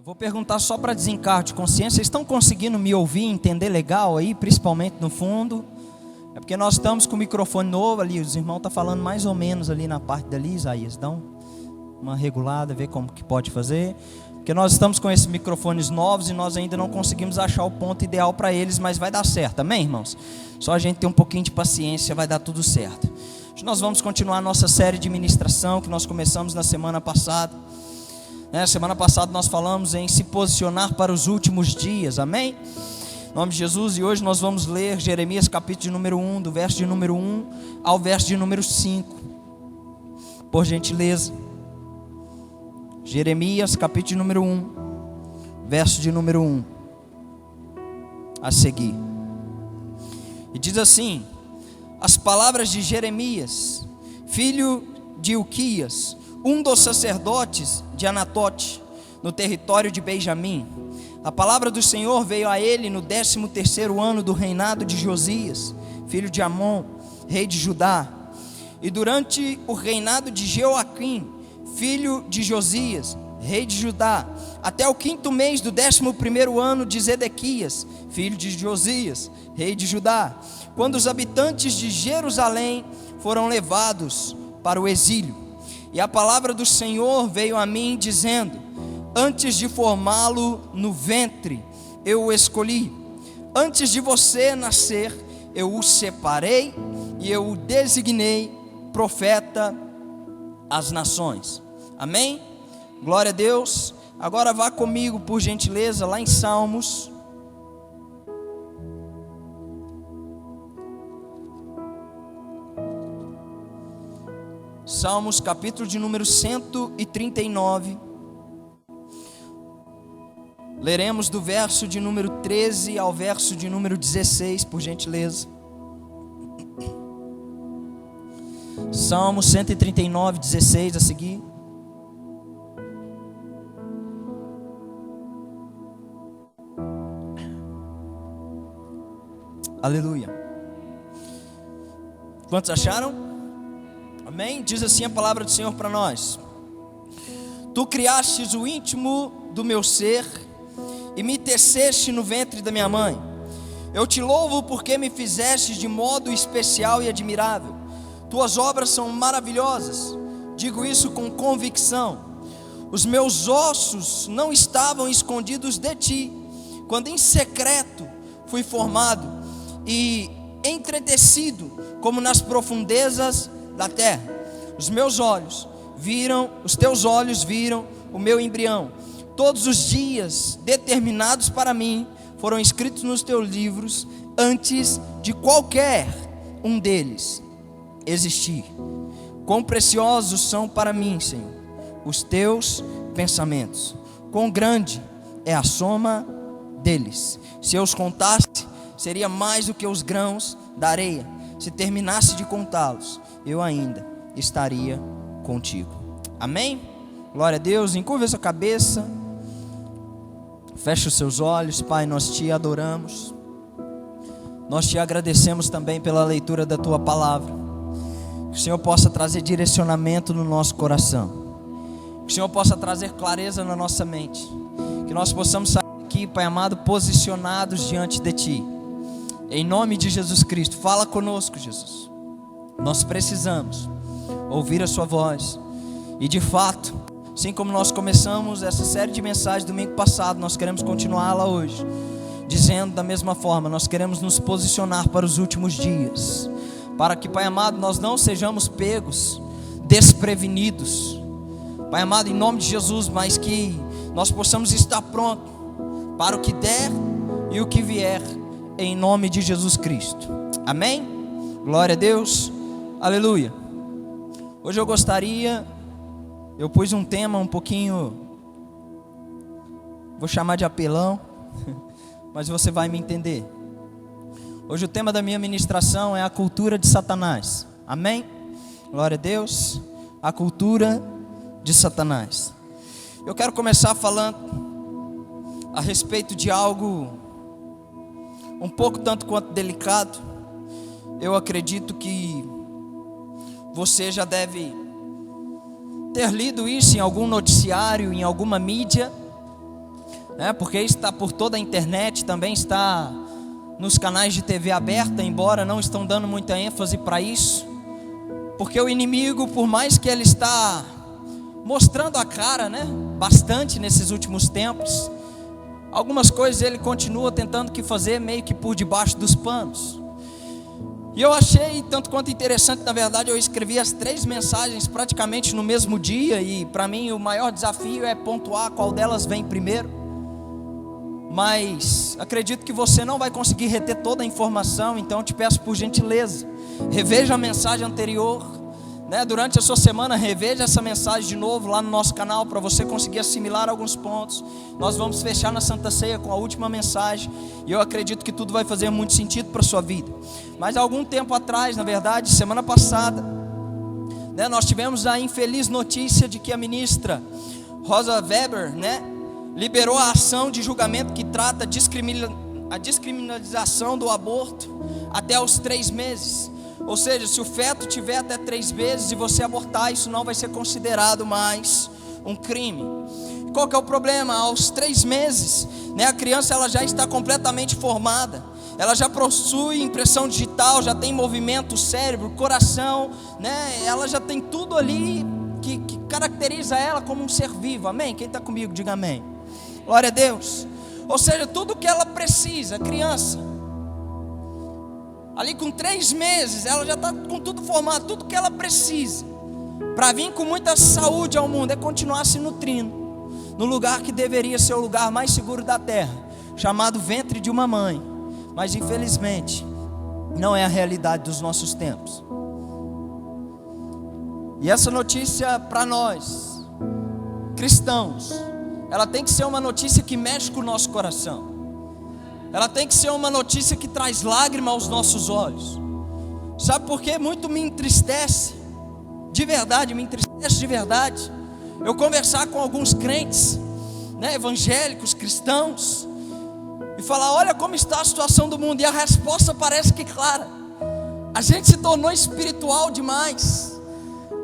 Vou perguntar só para desencargo de consciência. Vocês estão conseguindo me ouvir, entender legal aí, principalmente no fundo? É porque nós estamos com o microfone novo ali. Os irmãos estão falando mais ou menos ali na parte dali, Isaías. Dá uma regulada, ver como que pode fazer. Porque nós estamos com esses microfones novos e nós ainda não conseguimos achar o ponto ideal para eles, mas vai dar certo, amém, irmãos? Só a gente ter um pouquinho de paciência, vai dar tudo certo. Hoje nós vamos continuar a nossa série de ministração que nós começamos na semana passada. Semana passada nós falamos em se posicionar para os últimos dias, amém? Em nome de Jesus, e hoje nós vamos ler Jeremias capítulo de número 1, do verso de número 1 ao verso de número 5, por gentileza. Jeremias capítulo de número 1, verso de número 1 a seguir. E diz assim: as palavras de Jeremias, filho de Ilquias, um dos sacerdotes de Anatote, no território de Benjamim. A palavra do Senhor veio a ele no 13º ano do reinado de Josias, filho de Amon, rei de Judá, e durante o reinado de Jeoaquim, filho de Josias, rei de Judá, até o 5º mês do 11º ano de Zedequias, filho de Josias, rei de Judá, quando os habitantes de Jerusalém foram levados para o exílio. E a palavra do Senhor veio a mim dizendo: antes de formá-lo no ventre, eu o escolhi. Antes de você nascer, eu o separei e eu o designei profeta às nações. Amém? Glória a Deus. Agora vá comigo, por gentileza, lá em Salmos. Salmos capítulo de número 139. Leremos do verso de número 13 ao verso de número 16, por gentileza. Salmos 139, 16 a seguir. Aleluia. Quantos acharam? Amém? Diz assim a palavra do Senhor para nós: tu criastes o íntimo do meu ser e me teceste no ventre da minha mãe. Eu te louvo porque me fizeste de modo especial e admirável. Tuas obras são maravilhosas, digo isso com convicção. Os meus ossos não estavam escondidos de ti, quando em secreto fui formado e entretecido como nas profundezas da terra. Os teus olhos viram o meu embrião. Todos os dias determinados para mim foram escritos nos teus livros, antes de qualquer um deles existir. Quão preciosos são para mim, Senhor, os teus pensamentos. Quão grande é a soma deles. Se eu os contasse, seria mais do que os grãos da areia. Se terminasse de contá-los, eu ainda estaria contigo. Amém? Glória a Deus. Encurva a sua cabeça, feche os seus olhos. Pai, nós te adoramos, nós te agradecemos também pela leitura da tua palavra. Que o Senhor possa trazer direcionamento no nosso coração, que o Senhor possa trazer clareza na nossa mente, que nós possamos sair aqui, Pai amado, posicionados diante de ti. Em nome de Jesus Cristo, fala conosco, Jesus. Nós precisamos ouvir a sua voz. E de fato, assim como nós começamos essa série de mensagens domingo passado, nós queremos continuá-la hoje, dizendo da mesma forma: nós queremos nos posicionar para os últimos dias, para que, Pai amado, nós não sejamos pegos desprevenidos, Pai amado, em nome de Jesus, mas que nós possamos estar prontos para o que der e o que vier, em nome de Jesus Cristo. Amém? Glória a Deus. Aleluia. Hoje eu pus um tema um pouquinho, vou chamar de apelão, mas você vai me entender. Hoje o tema da minha ministração é a cultura de Satanás. Amém? Glória a Deus. A cultura de Satanás. Eu quero começar falando a respeito de algo um pouco tanto quanto delicado. Eu acredito que você já deve ter lido isso em algum noticiário, em alguma mídia, Porque está por toda a internet, também está nos canais de TV aberta, embora não estão dando muita ênfase para isso, porque o inimigo, por mais que ele está mostrando a cara, bastante nesses últimos tempos, algumas coisas ele continua tentando fazer meio que por debaixo dos panos. E eu achei tanto quanto interessante, na verdade eu escrevi as 3 mensagens praticamente no mesmo dia, e para mim o maior desafio é pontuar qual delas vem primeiro. Mas acredito que você não vai conseguir reter toda a informação, então eu te peço por gentileza, reveja a mensagem anterior, durante a sua semana, reveja essa mensagem de novo lá no nosso canal, para você conseguir assimilar alguns pontos. Nós vamos fechar na Santa Ceia com a última mensagem, e eu acredito que tudo vai fazer muito sentido para a sua vida. Mas há algum tempo atrás, na verdade, semana passada, nós tivemos a infeliz notícia de que a ministra Rosa Weber, liberou a ação de julgamento que trata a descriminalização do aborto até os 3 meses. Ou seja, se o feto tiver até 3 meses e você abortar, isso não vai ser considerado mais um crime. Qual que é o problema? Aos 3 meses, a criança ela já está completamente formada, ela já possui impressão digital, já tem movimento, cérebro, coração, ela já tem tudo ali que caracteriza ela como um ser vivo. Amém? Quem está comigo, diga amém. Glória a Deus. Ou seja, tudo que ela precisa, a criança, ali com 3 meses, ela já está com tudo formado, tudo que ela precisa para vir com muita saúde ao mundo, é continuar se nutrindo no lugar que deveria ser o lugar mais seguro da terra, chamado ventre de uma mãe. Mas infelizmente não é a realidade dos nossos tempos. E essa notícia para nós cristãos, ela tem que ser uma notícia que mexe com o nosso coração. Ela tem que ser uma notícia que traz lágrima aos nossos olhos. Sabe por quê? Muito me entristece, de verdade, eu conversar com alguns crentes, evangélicos, cristãos, e falar: olha como está a situação do mundo, e a resposta parece que clara. A gente se tornou espiritual demais,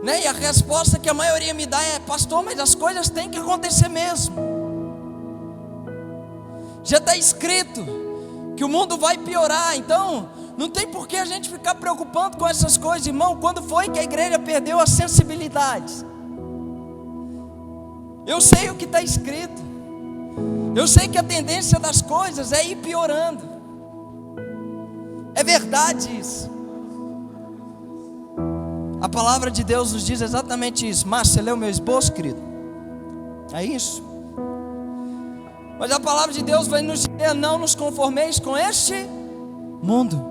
e a resposta que a maioria me dá é: pastor, mas as coisas têm que acontecer mesmo. Já está escrito que o mundo vai piorar, então não tem por que a gente ficar preocupando com essas coisas, irmão. Quando foi que a igreja perdeu a sensibilidade? Eu sei o que está escrito, eu sei que a tendência das coisas é ir piorando, é verdade isso. A palavra de Deus nos diz exatamente isso. Márcio, você leu meu esboço, querido? É isso. Mas a palavra de Deus vai nos dizer: não nos conformeis com este mundo,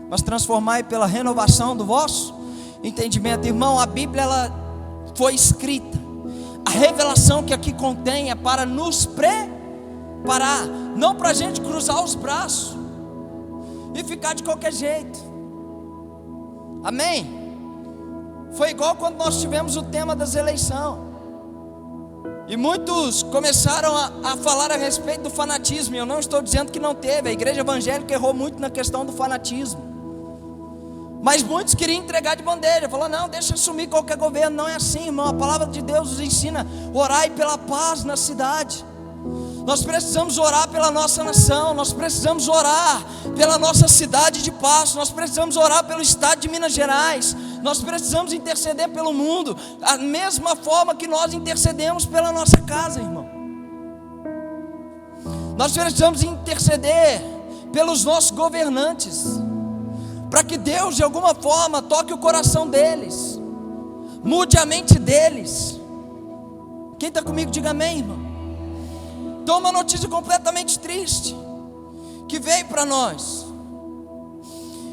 mas transformai pela renovação do vosso entendimento. Irmão, a Bíblia ela foi escrita, a revelação que aqui contém é para nos preparar, não para a gente cruzar os braços e ficar de qualquer jeito. Amém? Foi igual quando nós tivemos o tema das eleições, e muitos começaram a falar a respeito do fanatismo. E eu não estou dizendo que não teve, a igreja evangélica errou muito na questão do fanatismo, mas muitos queriam entregar de bandeja, falar: não, deixa assumir qualquer governo. Não é assim, irmão. A palavra de Deus nos ensina: orai pela paz na cidade. Nós precisamos orar pela nossa nação, nós precisamos orar pela nossa cidade de Passo, nós precisamos orar pelo estado de Minas Gerais, nós precisamos interceder pelo mundo, a mesma forma que nós intercedemos pela nossa casa, irmão. Nós precisamos interceder pelos nossos governantes, para que Deus de alguma forma toque o coração deles, mude a mente deles. Quem está comigo, diga amém, irmão. Então, uma notícia completamente triste que veio para nós.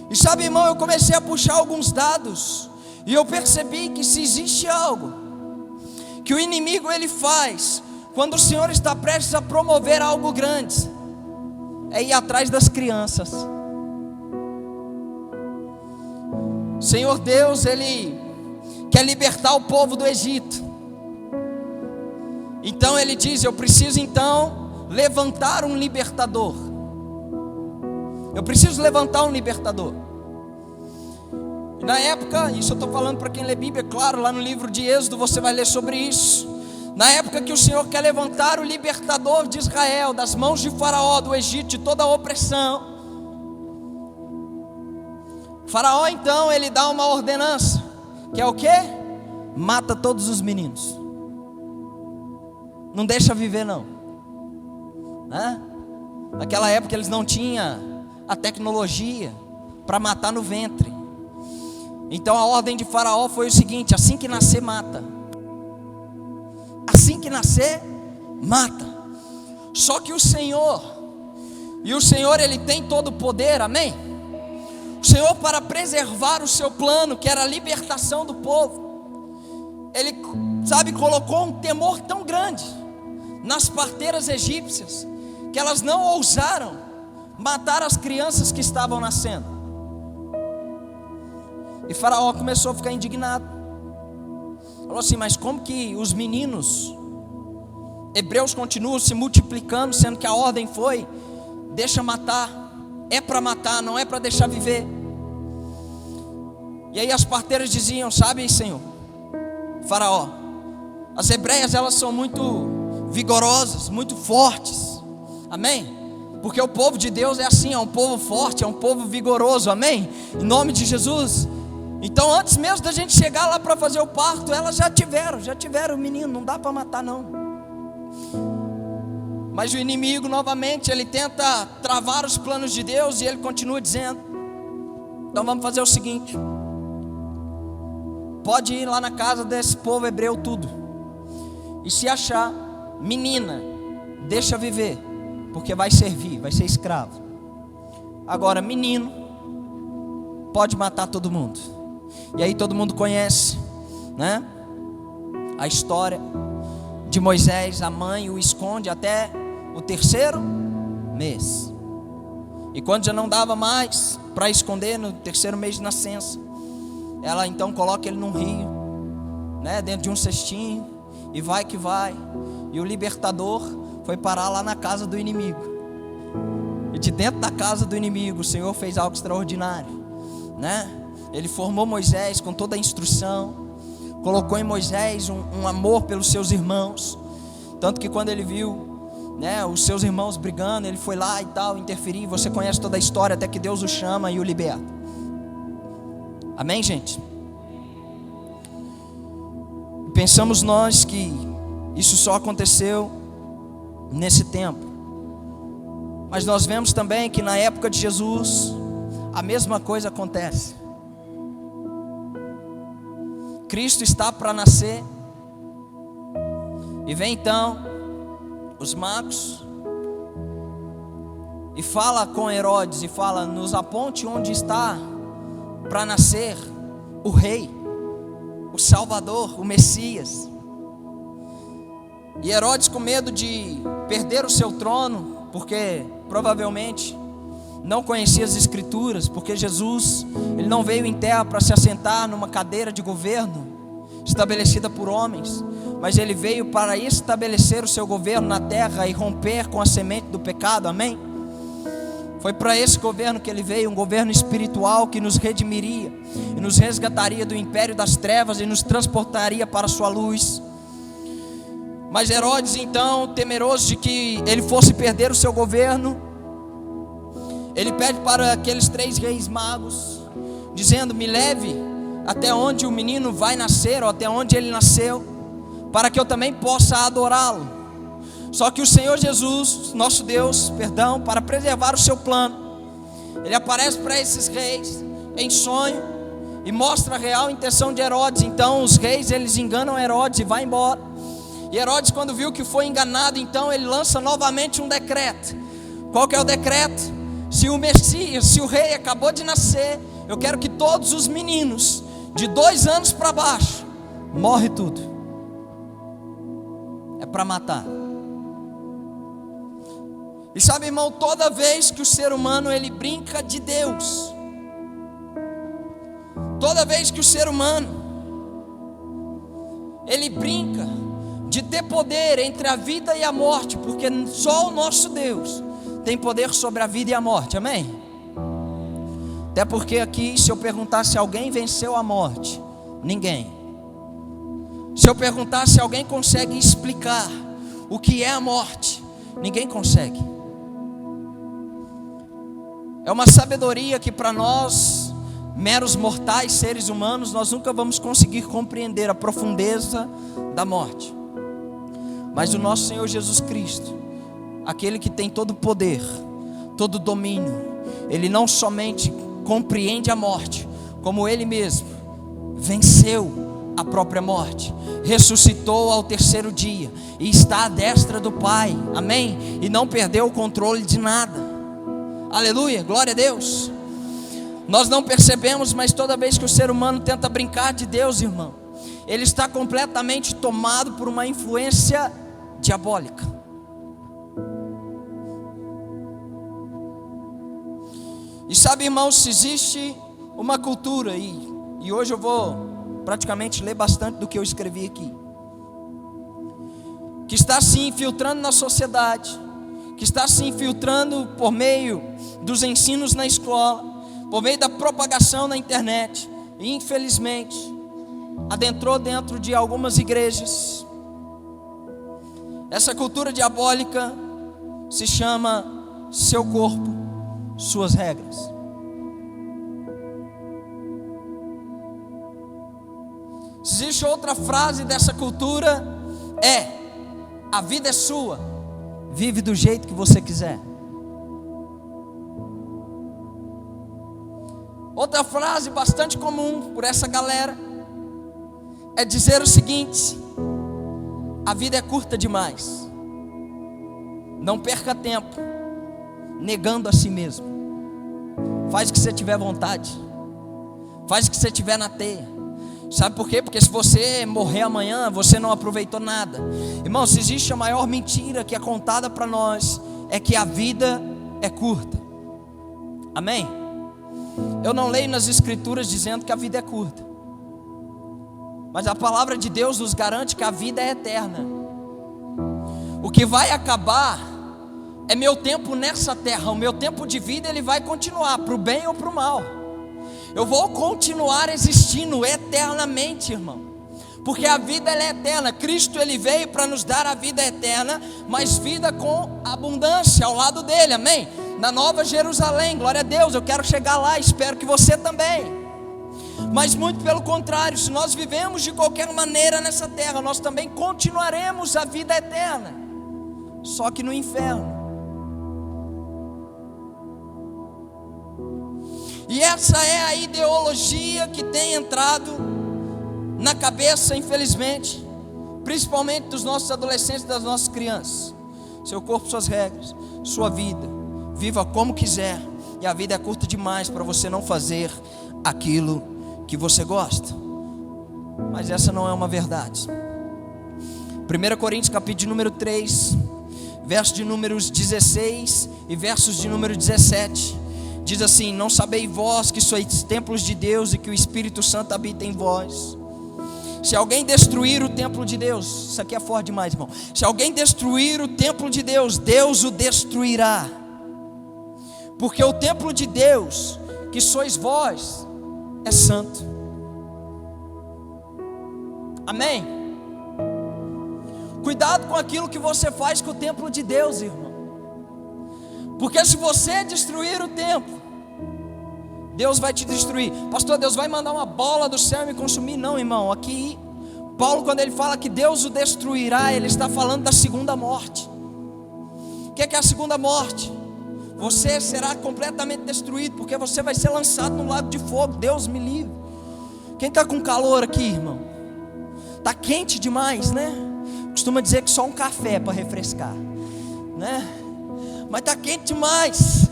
E sabe, irmão, eu comecei a puxar alguns dados, e eu percebi que se existe algo que o inimigo ele faz quando o Senhor está prestes a promover algo grande, é ir atrás das crianças. Senhor Deus, Ele quer libertar o povo do Egito. Então Ele diz: eu preciso então levantar um libertador. Eu preciso levantar um libertador. E na época, isso eu estou falando para quem lê Bíblia, claro, lá no livro de Êxodo você vai ler sobre isso. Na época que o Senhor quer levantar o libertador de Israel das mãos de Faraó, do Egito, de toda a opressão, Faraó então ele dá uma ordenança, que é o quê? Mata todos os meninos, não deixa viver não, né? Naquela época eles não tinham a tecnologia para matar no ventre. Então a ordem de Faraó foi o seguinte: assim que nascer, mata. Assim que nascer, mata. Só que o Senhor ele tem todo o poder, amém? O Senhor, para preservar o seu plano, que era a libertação do povo, Ele, colocou um temor tão grande nas parteiras egípcias, que elas não ousaram matar as crianças que estavam nascendo. E Faraó começou a ficar indignado. Falou assim: mas como que os meninos hebreus continuam se multiplicando, sendo que a ordem foi: deixa matar, é para matar, não é para deixar viver. E aí as parteiras diziam: sabe, Senhor Faraó, as hebreias elas são muito vigorosas, muito fortes, amém? Porque o povo de Deus é assim, é um povo forte, é um povo vigoroso, amém? Em nome de Jesus. Então antes mesmo da gente chegar lá para fazer o parto, elas já tiveram o menino, não dá para matar não. Mas o inimigo novamente, ele tenta travar os planos de Deus, e ele continua dizendo: então vamos fazer o seguinte, pode ir lá na casa desse povo hebreu tudo, e se achar menina, deixa viver, porque vai servir, vai ser escravo. Agora menino, pode matar todo mundo. E aí todo mundo conhece, né, a história de Moisés. A mãe o esconde até o 3º mês, e quando já não dava mais para esconder, no 3º mês de nascença, ela então coloca ele num rio, né, dentro de um cestinho, e vai que vai. E o libertador foi parar lá na casa do inimigo, e de dentro da casa do inimigo o Senhor fez algo extraordinário, né? Ele formou Moisés com toda a instrução, colocou em Moisés um amor pelos seus irmãos, tanto que quando ele viu, né, os seus irmãos brigando, ele foi lá e tal, interferir. Você conhece toda a história, até que Deus o chama e o liberta. Amém, gente? Pensamos nós que isso só aconteceu nesse tempo, mas nós vemos também que na época de Jesus a mesma coisa acontece. Cristo está para nascer, e vem então os magos e fala com Herodes, e fala: nos aponte onde está para nascer o rei, o Salvador, o Messias. E Herodes, com medo de perder o seu trono, porque provavelmente não conhecia as escrituras, porque Jesus, ele não veio em terra para se assentar numa cadeira de governo estabelecida por homens, mas ele veio para estabelecer o seu governo na terra e romper com a semente do pecado, amém? Foi para esse governo que ele veio, um governo espiritual que nos redimiria e nos resgataria do império das trevas e nos transportaria para a sua luz. Mas Herodes então, temeroso de que ele fosse perder o seu governo, ele pede para aqueles 3 reis magos, dizendo: me leve até onde o menino vai nascer, ou até onde ele nasceu, para que eu também possa adorá-lo. Só que o Senhor Jesus, nosso Deus, para preservar o seu plano, ele aparece para esses reis em sonho e mostra a real intenção de Herodes. Então os reis, eles enganam Herodes e vai embora. E Herodes, quando viu que foi enganado, então ele lança novamente um decreto. Qual que é o decreto? Se o Messias, se o rei acabou de nascer, eu quero que todos os meninos de 2 anos para baixo morre tudo. É para matar. E sabe, irmão, toda vez que o ser humano ele brinca de Deus, toda vez que o ser humano ele brinca de ter poder entre a vida e a morte, porque só o nosso Deus tem poder sobre a vida e a morte, amém? Até porque aqui, se eu perguntar se alguém venceu a morte, ninguém. Se eu perguntar se alguém consegue explicar o que é a morte, ninguém consegue. É uma sabedoria que para nós, meros mortais, seres humanos, nós nunca vamos conseguir compreender a profundeza da morte. Mas o nosso Senhor Jesus Cristo, aquele que tem todo o poder, todo o domínio, Ele não somente compreende a morte, como Ele mesmo venceu a própria morte, ressuscitou ao terceiro dia e está à destra do Pai, amém? E não perdeu o controle de nada, aleluia, glória a Deus. Nós não percebemos, mas toda vez que o ser humano tenta brincar de Deus, irmão, ele está completamente tomado por uma influência diabólica. E sabe, irmãos, se existe uma cultura, e hoje eu vou praticamente ler bastante do que eu escrevi aqui, que está se infiltrando na sociedade, que está se infiltrando por meio dos ensinos na escola, por meio da propagação na internet, e infelizmente adentrou dentro de algumas igrejas. Essa cultura diabólica se chama seu corpo, suas regras. Se existe outra frase dessa cultura, a vida é sua, vive do jeito que você quiser. Outra frase bastante comum por essa galera é dizer o seguinte: a vida é curta demais, não perca tempo negando a si mesmo, faz o que você tiver vontade, faz o que você tiver na teia. Sabe por quê? Porque se você morrer amanhã, você não aproveitou nada. Irmão, se existe a maior mentira que é contada para nós, é que a vida é curta. Amém? Eu não leio nas escrituras dizendo que a vida é curta, mas a palavra de Deus nos garante que a vida é eterna. O que vai acabar é meu tempo nessa terra. O meu tempo de vida, ele vai continuar, para o bem ou para o mal. Eu vou continuar existindo eternamente, irmão, porque a vida ela é eterna. Cristo ele veio para nos dar a vida eterna, mas vida com abundância ao lado dele, amém? Na Nova Jerusalém, glória a Deus, eu quero chegar lá, espero que você também. Mas muito pelo contrário, se nós vivemos de qualquer maneira nessa terra, nós também continuaremos a vida eterna, só que no inferno. E essa é a ideologia que tem entrado na cabeça, infelizmente, principalmente dos nossos adolescentes e das nossas crianças. Seu corpo, suas regras, sua vida, viva como quiser, e a vida é curta demais para você não fazer aquilo que você gosta. Mas essa não é uma verdade. 1 Coríntios capítulo de número 3, verso de números 16 e versos de número 17, diz assim: não sabeis vós que sois templos de Deus e que o Espírito Santo habita em vós? Se alguém destruir o templo de Deus, isso aqui é forte demais, irmão. Se alguém destruir o templo de Deus, Deus o destruirá. Porque o templo de Deus, que sois vós, é santo. Amém? Cuidado com aquilo que você faz com o templo de Deus, irmão. Porque se você destruir o templo, Deus vai te destruir. Pastor, Deus vai mandar uma bola do céu e me consumir? Não, irmão. Aqui, Paulo, quando ele fala que Deus o destruirá, ele está falando da segunda morte. O que é a segunda morte? Você será completamente destruído, porque você vai ser lançado no lago de fogo. Deus me livre. Quem está com calor aqui, irmão? Está quente demais, né? Costuma dizer que só um café para refrescar, né? Mas está quente demais.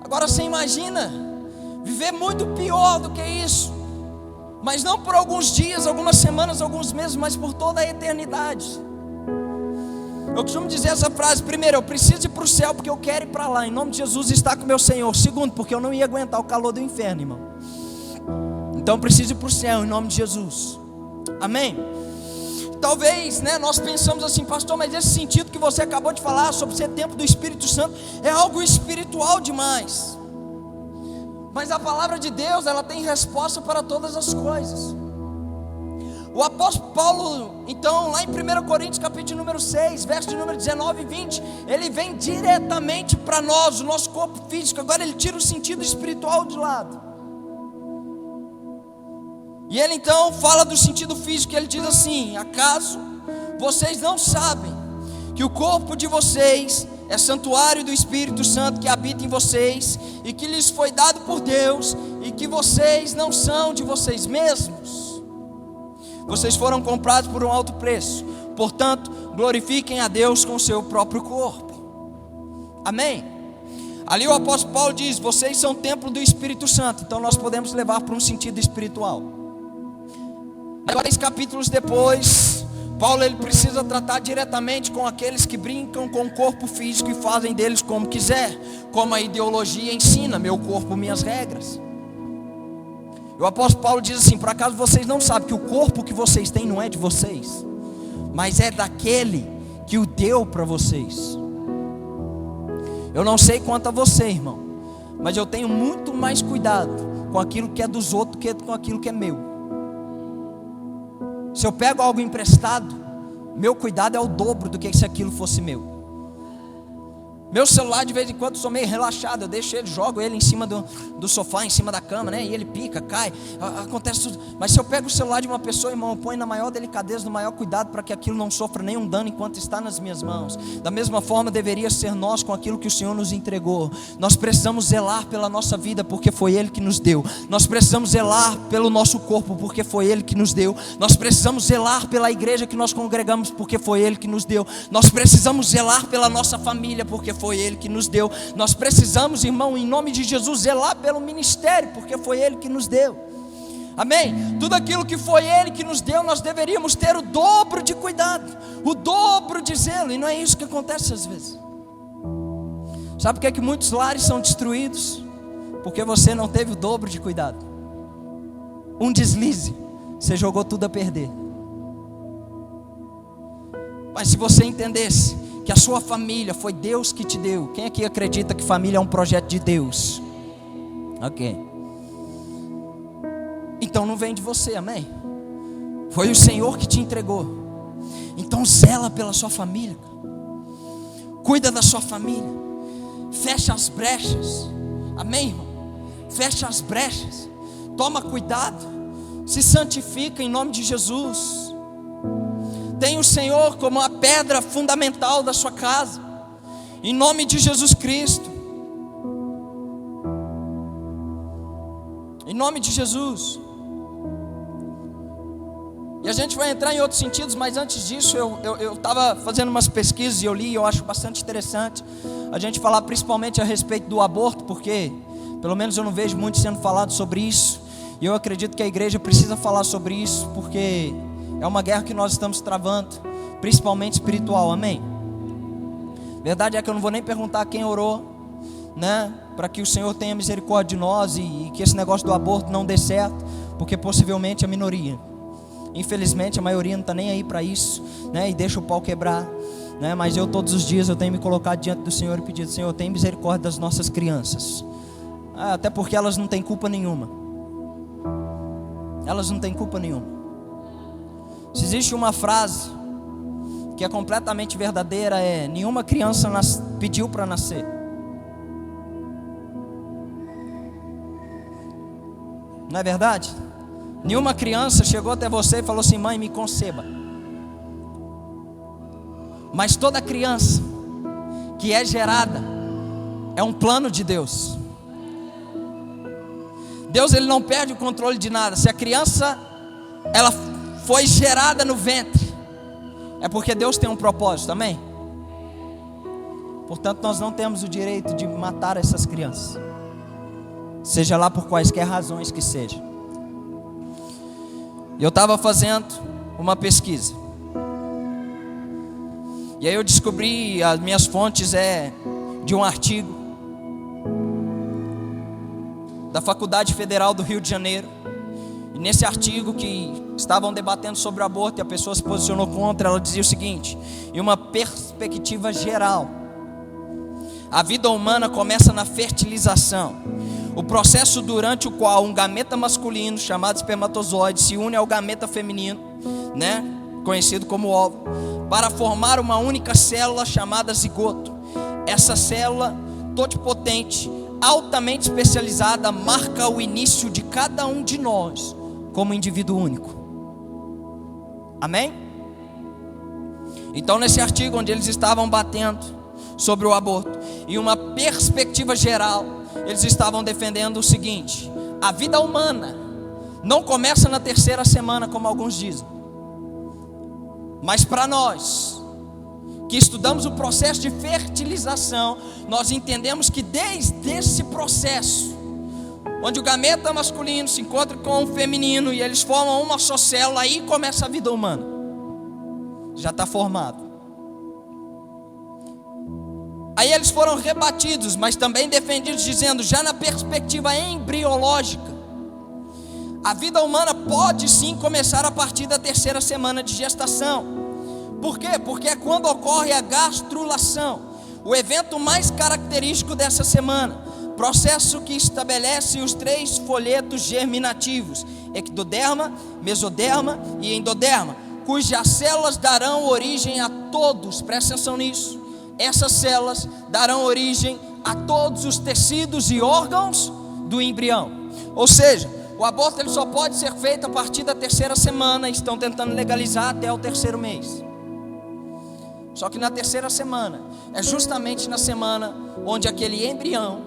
Agora você imagina viver muito pior do que isso, mas não por alguns dias, algumas semanas, alguns meses, mas por toda a eternidade. Eu costumo dizer essa frase: primeiro, eu preciso ir para o céu porque eu quero ir para lá, em nome de Jesus, estar com meu Senhor. Segundo, porque eu não ia aguentar o calor do inferno, irmão. Então eu preciso ir para o céu, em nome de Jesus. Amém? Talvez, né, nós pensamos assim: pastor, mas esse sentido que você acabou de falar sobre ser templo do Espírito Santo é algo espiritual demais. Mas a palavra de Deus, ela tem resposta para todas as coisas. O apóstolo Paulo, então, lá em 1 Coríntios capítulo número 6, verso de número 19 e 20, ele vem diretamente para nós, o nosso corpo físico. Agora ele tira o sentido espiritual de lado. E ele então fala do sentido físico, ele diz assim: acaso vocês não sabem que o corpo de vocês é santuário do Espírito Santo que habita em vocês, e que lhes foi dado por Deus, e que vocês não são de vocês mesmos? Vocês foram comprados por um alto preço, portanto, glorifiquem a Deus com o seu próprio corpo. Amém? Ali o apóstolo Paulo diz: vocês são templo do Espírito Santo. Então nós podemos levar para um sentido espiritual. Agora, 10 capítulos depois, Paulo ele precisa tratar diretamente com aqueles que brincam com o corpo físico e fazem deles como quiser, como a ideologia ensina: meu corpo, minhas regras. O apóstolo Paulo diz assim: por acaso vocês não sabem que o corpo que vocês têm não é de vocês, mas é daquele que o deu para vocês? Eu não sei quanto a você, irmão, mas eu tenho muito mais cuidado com aquilo que é dos outros que com aquilo que é meu. Se eu pego algo emprestado, meu cuidado é o dobro do que se aquilo fosse meu. Meu celular, de vez em quando, sou meio relaxado, eu deixo ele, jogo ele em cima do sofá, em cima da cama, né? E ele pica, cai, acontece tudo. Mas se eu pego o celular de uma pessoa, irmão, eu ponho na maior delicadeza, no maior cuidado, para que aquilo não sofra nenhum dano enquanto está nas minhas mãos. Da mesma forma deveria ser nós com aquilo que o Senhor nos entregou. Nós precisamos zelar pela nossa vida, porque foi Ele que nos deu. Nós precisamos zelar pelo nosso corpo, porque foi Ele que nos deu. Nós precisamos zelar pela igreja que nós congregamos, porque foi Ele que nos deu. Nós precisamos zelar pela nossa família, porque foi Ele que nos deu. Nós precisamos, irmão, em nome de Jesus, zelar pelo ministério, porque foi Ele que nos deu. Amém? Tudo aquilo que foi Ele que nos deu, nós deveríamos ter o dobro de cuidado, o dobro de zelo. E não é isso que acontece às vezes. Sabe por que muitos lares são destruídos? Porque você não teve o dobro de cuidado. Um deslize, você jogou tudo a perder. Mas se você entendesse que a sua família foi Deus que te deu. Quem aqui acredita que família é um projeto de Deus? Ok. Então não vem de você, amém? Foi o Senhor que te entregou. Então zela pela sua família. Cuida da sua família. Fecha as brechas. Amém, irmão? Fecha as brechas. Toma cuidado. Se santifica em nome de Jesus. Tem o Senhor como a pedra fundamental da sua casa, em nome de Jesus Cristo, em nome de Jesus. E a gente vai entrar em outros sentidos, mas antes disso eu estava fazendo umas pesquisas e eu li, e eu acho bastante interessante a gente falar principalmente a respeito do aborto, porque pelo menos eu não vejo muito sendo falado sobre isso, e eu acredito que a igreja precisa falar sobre isso, porque é uma guerra que nós estamos travando, principalmente espiritual, amém? Verdade é que eu não vou nem perguntar quem orou, né? Para que o Senhor tenha misericórdia de nós e que esse negócio do aborto não dê certo, porque possivelmente a minoria, infelizmente a maioria não está nem aí para isso, né? E deixa o pau quebrar, né? Mas eu todos os dias eu tenho me colocado diante do Senhor e pedido: Senhor, tem misericórdia das nossas crianças, até porque elas não têm culpa nenhuma. Elas não têm culpa nenhuma. Se existe uma frase que é completamente verdadeira, é: nenhuma criança pediu para nascer. Não é verdade? Nenhuma criança chegou até você e falou assim: mãe, me conceba. Mas toda criança que é gerada é um plano de Deus. Deus, ele não perde o controle de nada. Se a criança ela foi gerada no ventre, é porque Deus tem um propósito, amém? Portanto, nós não temos o direito de matar essas crianças, seja lá por quaisquer razões que seja. Eu estava fazendo uma pesquisa, e aí eu descobri, as minhas fontes é de um artigo da Faculdade Federal do Rio de Janeiro. E nesse artigo que estavam debatendo sobre o aborto, e a pessoa se posicionou contra, ela dizia o seguinte: em uma perspectiva geral, a vida humana começa na fertilização. O processo durante o qual um gameta masculino, chamado espermatozoide, se une ao gameta feminino, né, conhecido como óvulo, para formar uma única célula chamada zigoto. Essa célula totipotente, altamente especializada, marca o início de cada um de nós como indivíduo único. Amém? Então, nesse artigo onde eles estavam batendo sobre o aborto, em uma perspectiva geral, eles estavam defendendo o seguinte: a vida humana não começa na terceira semana, como alguns dizem. Mas para nós, que estudamos o processo de fertilização, nós entendemos que desde esse processo, onde o gameta masculino se encontra com o feminino e eles formam uma só célula, aí começa a vida humana. Já está formado. Aí eles foram rebatidos, mas também defendidos, dizendo, já na perspectiva embriológica, a vida humana pode sim começar a partir da terceira semana de gestação. Por quê? Porque é quando ocorre a gastrulação, o evento mais característico dessa semana, processo que estabelece os 3 folhetos germinativos, ectoderma, mesoderma e endoderma, cujas células darão origem a todos, presta atenção nisso, essas células darão origem a todos os tecidos e órgãos do embrião. Ou seja, o aborto ele só pode ser feito a partir da terceira semana. Estão tentando legalizar até o 3º mês. Só que na terceira semana é justamente na semana onde aquele embrião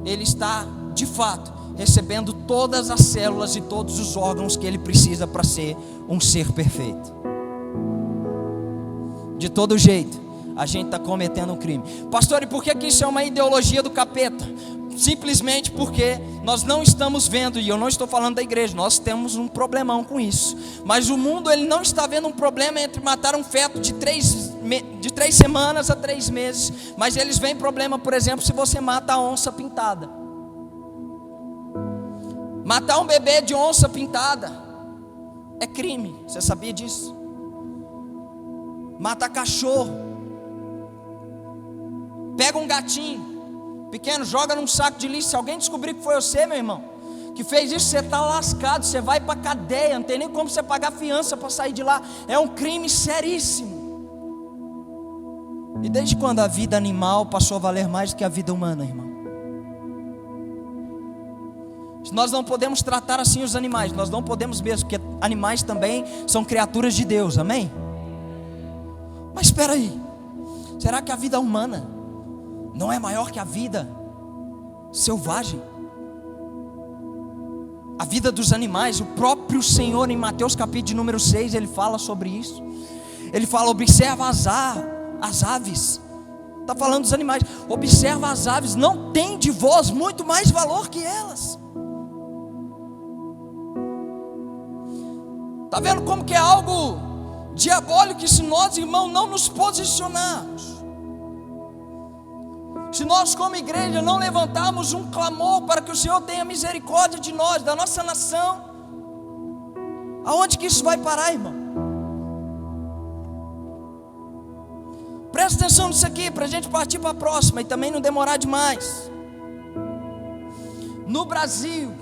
ele está de fato recebendo todas as células e todos os órgãos que ele precisa para ser um ser perfeito. De todo jeito, a gente está cometendo um crime. Pastor, e por que isso é uma ideologia do capeta? Simplesmente porque nós não estamos vendo, e eu não estou falando da igreja, nós temos um problemão com isso. Mas o mundo ele não está vendo um problema entre matar um feto de 3 semanas a 3 meses. Mas eles veem problema, por exemplo, se você mata a onça pintada. Matar um bebê de onça pintada é crime, você sabia disso? Matar cachorro. Pega um gatinho pequeno, joga num saco de lixo. Se alguém descobrir que foi você, meu irmão, que fez isso, você está lascado. Você vai para a cadeia, não tem nem como você pagar fiança para sair de lá. É um crime seríssimo. E desde quando a vida animal passou a valer mais do que a vida humana, irmão? Nós não podemos tratar assim os animais. Nós não podemos mesmo, porque animais também são criaturas de Deus, amém? Mas espera aí, será que a vida humana não é maior que a vida selvagem? A vida dos animais, o próprio Senhor em Mateus capítulo número 6, ele fala sobre isso. Ele fala, observa as aves. Está falando dos animais. Observa as aves, não tem de vós muito mais valor que elas. Está vendo como que é algo diabólico? Se nós, irmão, não nos posicionarmos, se nós como igreja não levantarmos um clamor para que o Senhor tenha misericórdia de nós, da nossa nação, aonde que isso vai parar, irmão? Presta atenção nisso aqui, para a gente partir para a próxima e também não demorar demais. No Brasil,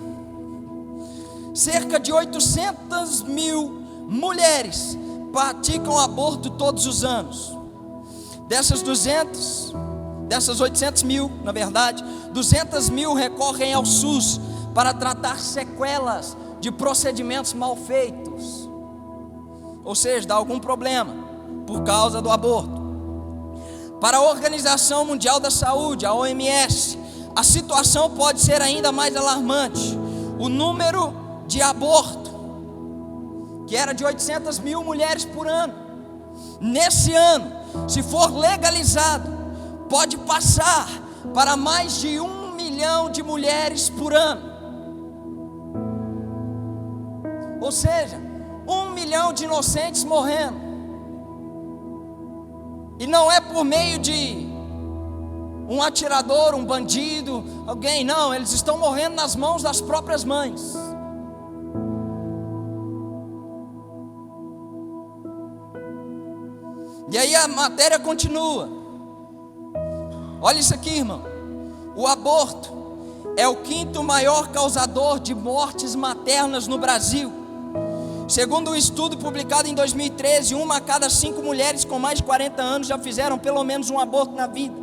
cerca de 800 mil mulheres praticam aborto todos os anos. Dessas 800 mil, na verdade, 200 mil recorrem ao SUS para tratar sequelas de procedimentos mal feitos, ou seja, dá algum problema por causa do aborto. Para a Organização Mundial da Saúde, a OMS, a situação pode ser ainda mais alarmante. O número de aborto, que era de 800 mil mulheres por ano, nesse ano, se for legalizado, pode passar para mais de 1 milhão de mulheres por ano. Ou seja, 1 milhão de inocentes morrendo. E não é por meio de um atirador, um bandido, alguém, não, eles estão morrendo nas mãos das próprias mães. E aí a matéria continua. Olha isso aqui, irmão. O aborto é o quinto maior causador de mortes maternas no Brasil. Segundo um estudo publicado em 2013, 1 a cada 5 mulheres com mais de 40 anos já fizeram pelo menos um aborto na vida.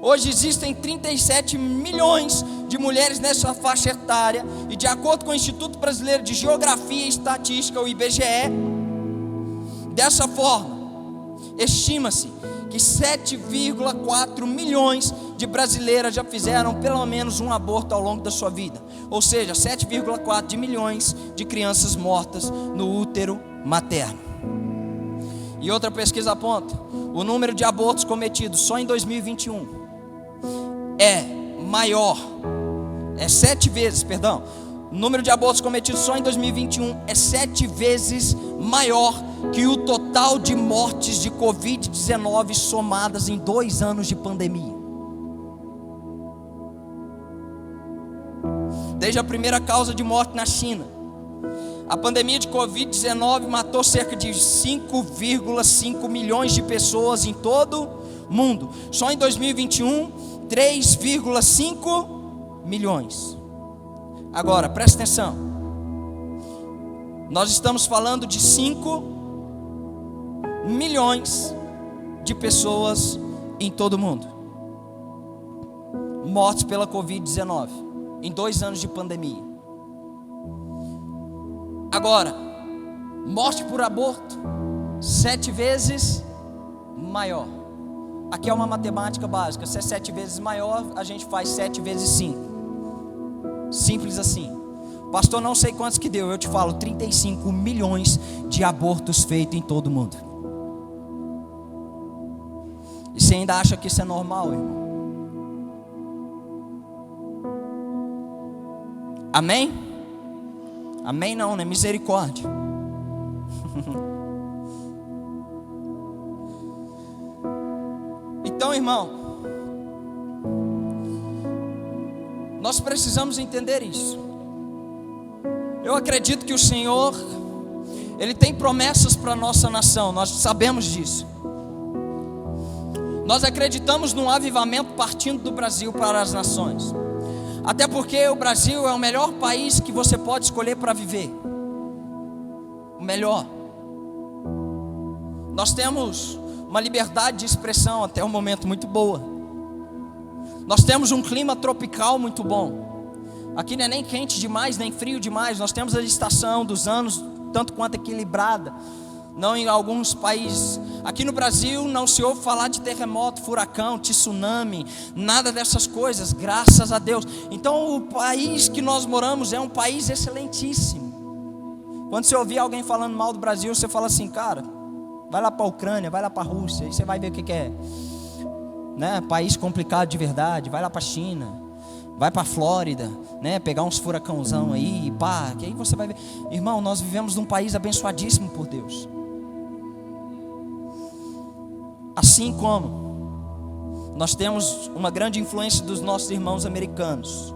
Hoje existem 37 milhões de mulheres nessa faixa etária, e de acordo com o Instituto Brasileiro de Geografia e Estatística, o IBGE, dessa forma, estima-se que 7,4 milhões de brasileiras já fizeram pelo menos um aborto ao longo da sua vida. Ou seja, 7,4 de milhões de crianças mortas no útero materno. E outra pesquisa aponta, o número de abortos cometidos só em 2021 o número de abortos cometidos só em 2021 é 7 vezes maior que o total de mortes de Covid-19 somadas em 2 anos de pandemia. Desde a primeira causa de morte na China, a pandemia de Covid-19 matou cerca de 5,5 milhões de pessoas em todo o mundo. Só em 2021, 3,5 milhões. Agora, presta atenção. Nós estamos falando de 5 milhões de pessoas em todo o mundo mortes pela Covid-19 em 2 anos de pandemia. Agora, morte por aborto 7 vezes maior. Aqui é uma matemática básica. Se é 7 vezes maior, a gente faz 7 vezes 5. Simples assim. Pastor, não sei quantos que deu. Eu te falo, 35 milhões de abortos feitos em todo o mundo. E você ainda acha que isso é normal, irmão? Amém? Amém não, né? Misericórdia. Então, irmão, nós precisamos entender isso. Eu acredito que o Senhor, Ele tem promessas para a nossa nação. Nós sabemos disso. Nós acreditamos num avivamento partindo do Brasil para as nações. Até porque o Brasil é o melhor país que você pode escolher para viver. O melhor. Nós temos uma liberdade de expressão até o momento muito boa. Nós temos um clima tropical muito bom. Aqui não é nem quente demais, nem frio demais. Nós temos a estação dos anos tanto quanto equilibrada. Não em alguns países. Aqui no Brasil não se ouve falar de terremoto, furacão, tsunami, nada dessas coisas, graças a Deus. Então o país que nós moramos é um país excelentíssimo. Quando você ouvir alguém falando mal do Brasil, você fala assim, cara, vai lá para a Ucrânia, vai lá para a Rússia, aí você vai ver o que é, né? País complicado de verdade. Vai lá para a China, vai para a Flórida, né? Pegar uns furacãozão aí, pá, que aí você vai ver. Irmão, nós vivemos num país abençoadíssimo por Deus. Assim como nós temos uma grande influência dos nossos irmãos americanos,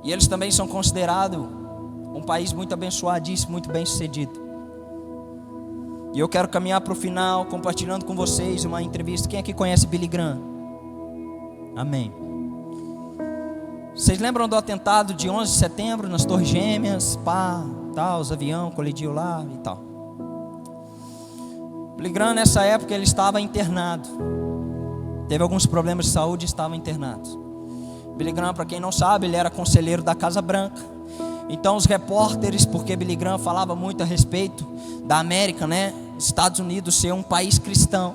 e eles também são considerados um país muito abençoadíssimo, muito bem sucedido. E eu quero caminhar para o final, compartilhando com vocês uma entrevista. Quem aqui conhece Billy Graham? Amém. Vocês lembram do atentado de 11 de setembro nas Torres Gêmeas? Pá, tal, os aviões colidiu lá e tal. Billy Graham, nessa época, ele estava internado. Teve alguns problemas de saúde e estava internado. Billy Graham, para quem não sabe, ele era conselheiro da Casa Branca. Então os repórteres, porque Billy Graham falava muito a respeito da América, né? Estados Unidos ser um país cristão.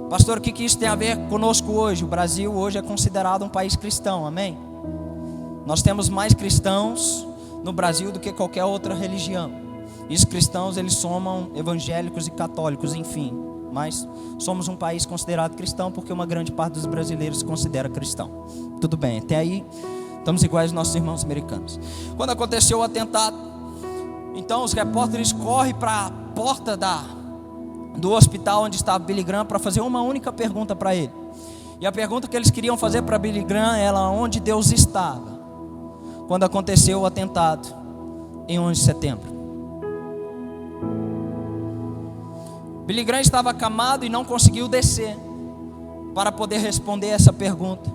Pastor, o que isso tem a ver conosco hoje? O Brasil hoje é considerado um país cristão, amém? Nós temos mais cristãos no Brasil do que qualquer outra religião. E os cristãos, eles somam evangélicos e católicos, enfim. Mas somos um país considerado cristão porque uma grande parte dos brasileiros se considera cristão. Tudo bem, até aí estamos iguais aos nossos irmãos americanos. Quando aconteceu o atentado, então os repórteres correm para a porta do hospital onde estava Billy Graham para fazer uma única pergunta para ele. E a pergunta que eles queriam fazer para Billy Graham era onde Deus estava quando aconteceu o atentado em 11 de setembro. Billy Graham estava acamado e não conseguiu descer para poder responder essa pergunta,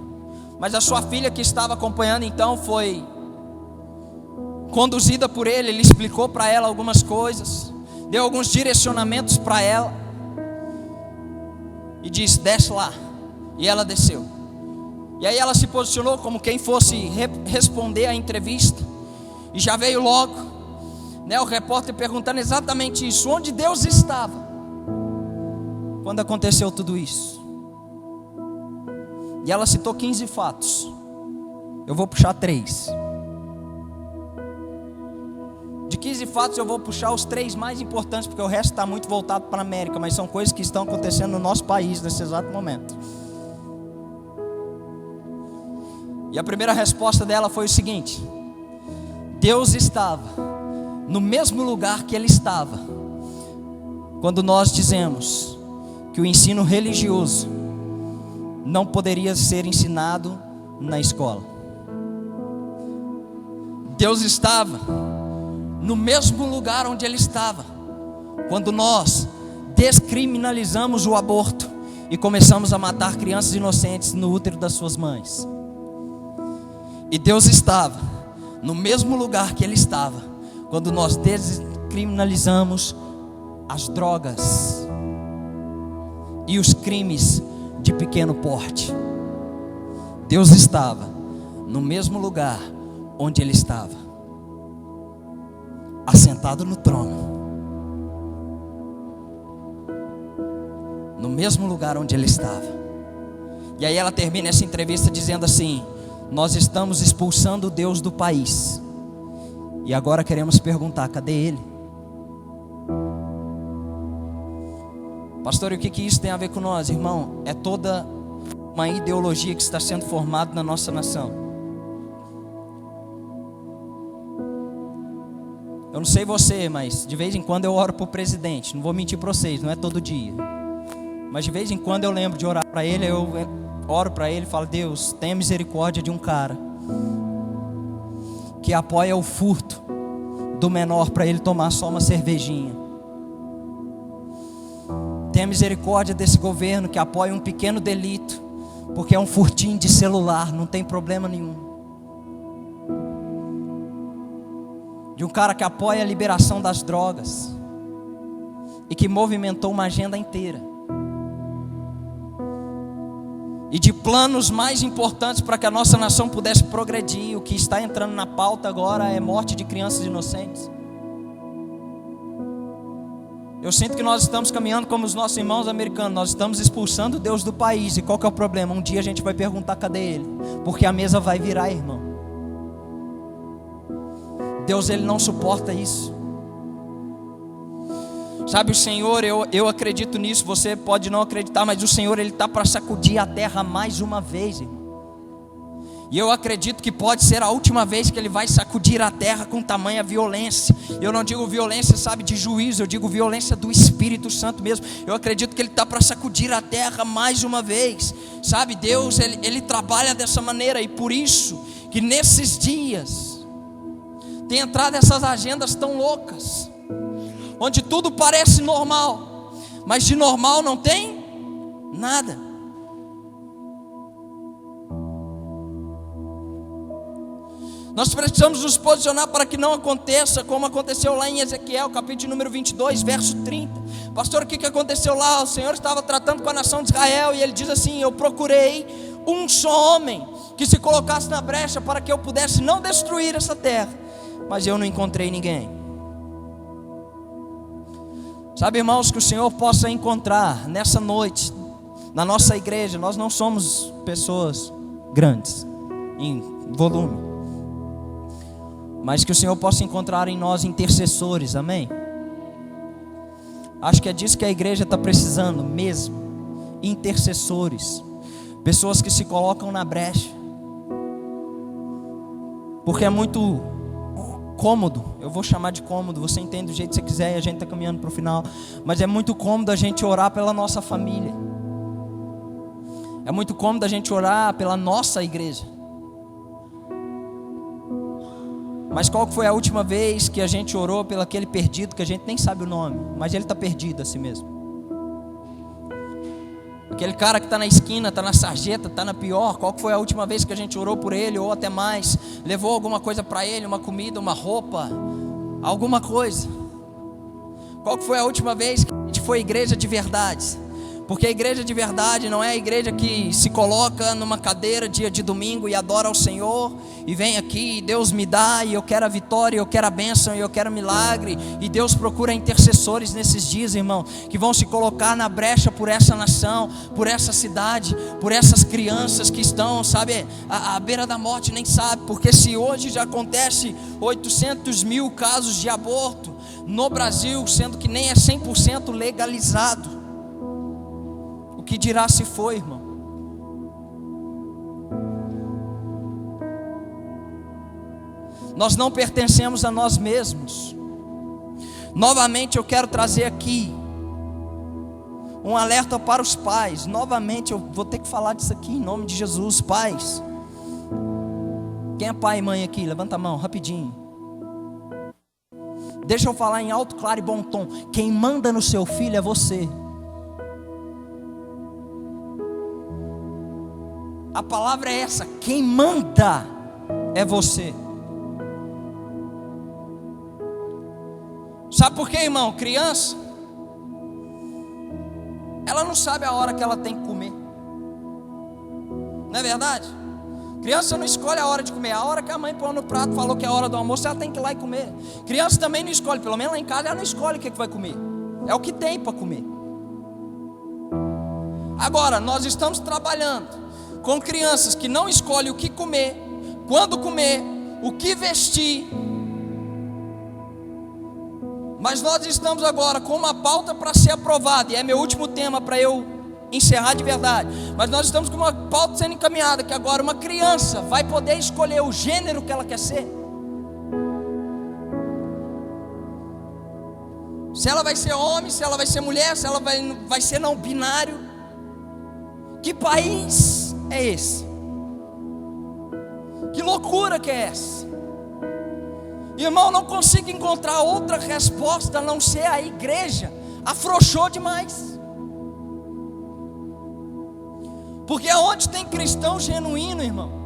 Mas a sua filha que estava acompanhando então foi conduzida por ele. Ele explicou para ela algumas coisas, deu alguns direcionamentos para ela e disse: desce lá. E ela desceu. E aí ela se posicionou como quem fosse responder à entrevista. E já veio logo, o repórter perguntando exatamente isso: onde Deus estava quando aconteceu tudo isso? E ela citou 15 fatos. Eu vou puxar 3. De 15 fatos eu vou puxar os 3 mais importantes, porque o resto está muito voltado para a América, mas são coisas que estão acontecendo no nosso país nesse exato momento. E a primeira resposta dela foi o seguinte: Deus estava no mesmo lugar que Ele estava quando nós dizemos que o ensino religioso não poderia ser ensinado na escola. Deus estava no mesmo lugar onde Ele estava quando nós descriminalizamos o aborto e começamos a matar crianças inocentes no útero das suas mães. E Deus estava no mesmo lugar que Ele estava quando nós descriminalizamos as drogas e os crimes de pequeno porte. Deus estava no mesmo lugar onde Ele estava, assentado no trono, no mesmo lugar onde Ele estava. E aí ela termina essa entrevista dizendo assim: nós estamos expulsando o Deus do país, e agora queremos perguntar: cadê Ele? Pastor, e o que isso tem a ver com nós, irmão? É toda uma ideologia que está sendo formada na nossa nação. Eu não sei você, mas de vez em quando eu oro para o presidente. Não vou mentir para vocês, não é todo dia, mas de vez em quando eu lembro de orar para ele. Eu oro para ele e falo: Deus, tenha misericórdia de um cara que apoia o furto do menor para ele tomar só uma cervejinha. Tenha misericórdia desse governo que apoia um pequeno delito, porque é um furtinho de celular, não tem problema nenhum. De um cara que apoia a liberação das drogas e que movimentou uma agenda inteira. E de planos mais importantes para que a nossa nação pudesse progredir. O que está entrando na pauta agora é morte de crianças inocentes. Eu sinto que nós estamos caminhando como os nossos irmãos americanos. Nós estamos expulsando Deus do país. E qual que é o problema? Um dia a gente vai perguntar: cadê Ele? Porque a mesa vai virar, irmão. Deus, Ele não suporta isso. Sabe, o Senhor, eu acredito nisso. Você pode não acreditar, mas o Senhor, Ele está para sacudir a terra mais uma vez, irmão. E eu acredito que pode ser a última vez que Ele vai sacudir a terra com tamanha violência. Eu não digo violência, sabe, de juízo, eu digo violência do Espírito Santo mesmo. Eu acredito que Ele está para sacudir a terra mais uma vez. Sabe, Deus, Ele trabalha dessa maneira. E por isso que nesses dias tem entrado essas agendas tão loucas, onde tudo parece normal, mas de normal não tem nada. Nós precisamos nos posicionar para que não aconteça como aconteceu lá em Ezequiel, capítulo número 22, verso 30. Pastor, o que aconteceu lá? O Senhor estava tratando com a nação de Israel e Ele diz assim: eu procurei um só homem que se colocasse na brecha para que eu pudesse não destruir essa terra, mas eu não encontrei ninguém. Sabe, irmãos, que o Senhor possa encontrar nessa noite, na nossa igreja. Nós não somos pessoas grandes em volume, mas que o Senhor possa encontrar em nós intercessores, amém? Acho que é disso que a igreja está precisando mesmo. Intercessores, pessoas que se colocam na brecha, porque é muito cômodo, eu vou chamar de cômodo, você entende do jeito que você quiser, e a gente está caminhando para o final, mas é muito cômodo a gente orar pela nossa família, é muito cômodo a gente orar pela nossa igreja. Mas qual foi a última vez que a gente orou pelo aquele perdido que a gente nem sabe o nome, mas ele está perdido assim mesmo? Aquele cara que está na esquina, está na sarjeta, está na pior. Qual que foi a última vez que a gente orou por ele, ou até mais? Levou alguma coisa para ele, uma comida, uma roupa, alguma coisa. Qual que foi a última vez que a gente foi igreja de verdade? Porque a igreja de verdade não é a igreja que se coloca numa cadeira dia de domingo e adora ao Senhor, e vem aqui, e Deus me dá, e eu quero a vitória, eu quero a bênção, e eu quero milagre. E Deus procura intercessores nesses dias, irmão, que vão se colocar na brecha por essa nação, por essa cidade, por essas crianças que estão, sabe, à beira da morte, nem sabe. Porque se hoje já acontece 800 mil casos de aborto no Brasil, sendo que nem é 100% legalizado, o que dirá se for, irmão? Nós não pertencemos a nós mesmos. Novamente eu quero trazer aqui um alerta para os pais. Novamente eu vou ter que falar disso aqui em nome de Jesus. Pais, quem é pai e mãe aqui? Levanta a mão, rapidinho. Deixa eu falar em alto, claro e bom tom. Quem manda no seu filho é você. A palavra é essa: quem manda é você. Sabe por quê, irmão? Criança, ela não sabe a hora que ela tem que comer. Não é verdade? Criança não escolhe a hora de comer. A hora que a mãe põe no prato, falou que é a hora do almoço, ela tem que ir lá e comer. Criança também não escolhe, pelo menos lá em casa ela não escolhe o que vai comer. É o que tem para comer. Agora, nós estamos trabalhando com crianças que não escolhem o que comer, quando comer, o que vestir. Mas nós estamos agora com uma pauta para ser aprovada, e é meu último tema para eu encerrar de verdade. Mas nós estamos com uma pauta sendo encaminhada, que agora uma criança vai poder escolher o gênero que ela quer ser. Se ela vai ser homem, se ela vai ser mulher, se ela vai ser não binário. Que país é esse? Que loucura que é essa? Irmão, não consigo encontrar outra resposta a não ser a igreja afrouxou demais. Porque aonde tem cristão genuíno, irmão,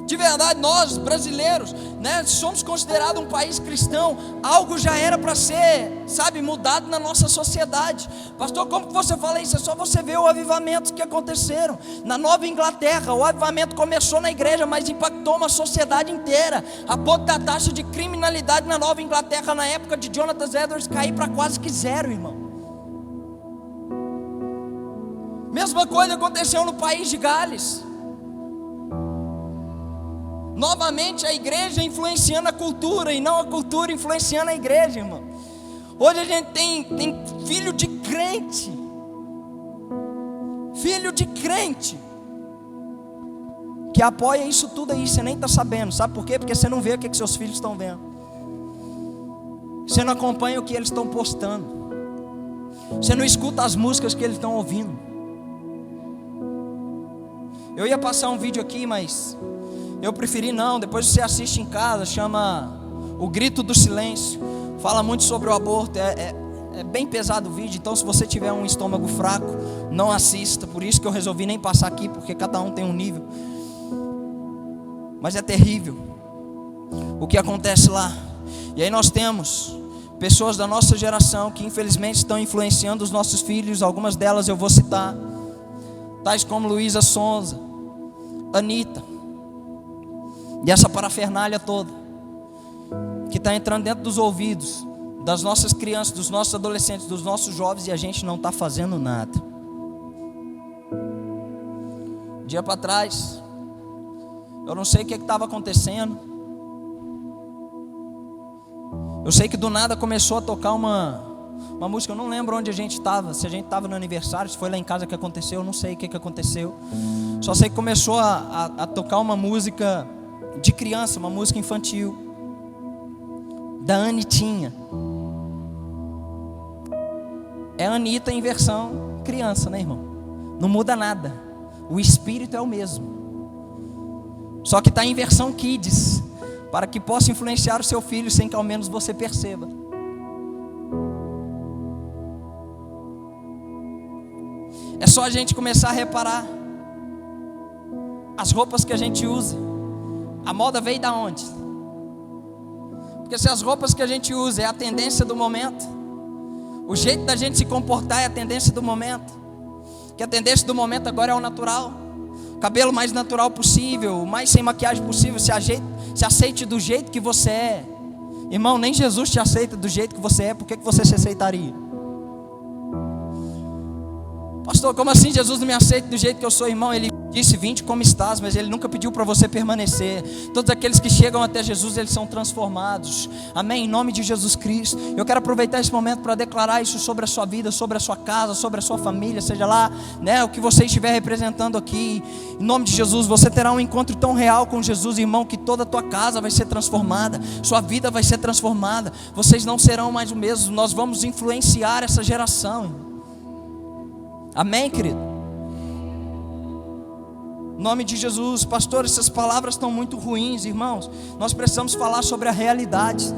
de verdade, nós brasileiros, né, somos considerados um país cristão. Algo já era para ser, sabe, mudado na nossa sociedade. Pastor, como que você fala isso? É só você ver o avivamento que aconteceram na Nova Inglaterra. O avivamento começou na igreja, mas impactou uma sociedade inteira, a ponto da taxa de criminalidade na Nova Inglaterra, na época de Jonathan Edwards, cair para quase que zero, irmão. Mesma coisa aconteceu no país de Gales. Novamente a igreja influenciando a cultura, e não a cultura influenciando a igreja, irmão. Hoje a gente tem filho de crente, que apoia isso tudo aí, você nem está sabendo. Sabe por quê? Porque você não vê o que seus filhos estão vendo, você não acompanha o que eles estão postando, você não escuta as músicas que eles estão ouvindo. Eu ia passar um vídeo aqui, mas eu preferi não. Depois você assiste em casa, chama O Grito do Silêncio. Fala muito sobre o aborto, é bem pesado o vídeo. Então se você tiver um estômago fraco, não assista. Por isso que eu resolvi nem passar aqui, porque cada um tem um nível. Mas é terrível o que acontece lá. E aí nós temos pessoas da nossa geração que infelizmente estão influenciando os nossos filhos. Algumas delas eu vou citar, tais como Luísa Sonza, Anitta, e essa parafernália toda, que está entrando dentro dos ouvidos das nossas crianças, dos nossos adolescentes, dos nossos jovens, e a gente não está fazendo nada. Dia para trás, eu não sei o que estava acontecendo. Eu sei que do nada começou a tocar uma música. Eu não lembro onde a gente estava, se a gente estava no aniversário, se foi lá em casa que aconteceu, eu não sei o que aconteceu. Só sei que começou a tocar uma música de criança, uma música infantil, da Anitinha. É a Anitta em versão criança, né, irmão? Não muda nada, o espírito é o mesmo, só que está em versão kids, para que possa influenciar o seu filho sem que ao menos você perceba. É só a gente começar a reparar as roupas que a gente usa. A moda veio da onde? Porque se as roupas que a gente usa é a tendência do momento, o jeito da gente se comportar é a tendência do momento, que a tendência do momento agora é o natural, o cabelo mais natural possível, o mais sem maquiagem possível, se aceite do jeito que você é. Irmão, nem Jesus te aceita do jeito que você é, por que você se aceitaria? Pastor, como assim Jesus não me aceita do jeito que eu sou? Irmão, Ele disse: vinde como estás, mas Ele nunca pediu para você permanecer. Todos aqueles que chegam até Jesus, eles são transformados. Amém? Em nome de Jesus Cristo. Eu quero aproveitar esse momento para declarar isso sobre a sua vida, sobre a sua casa, sobre a sua família, seja lá, né, o que você estiver representando aqui. Em nome de Jesus, você terá um encontro tão real com Jesus, irmão, que toda a tua casa vai ser transformada, sua vida vai ser transformada. Vocês não serão mais o mesmo. Nós vamos influenciar essa geração, irmão. Amém, querido? Em nome de Jesus. Pastor, essas palavras estão muito ruins, irmãos. Nós precisamos falar sobre a realidade.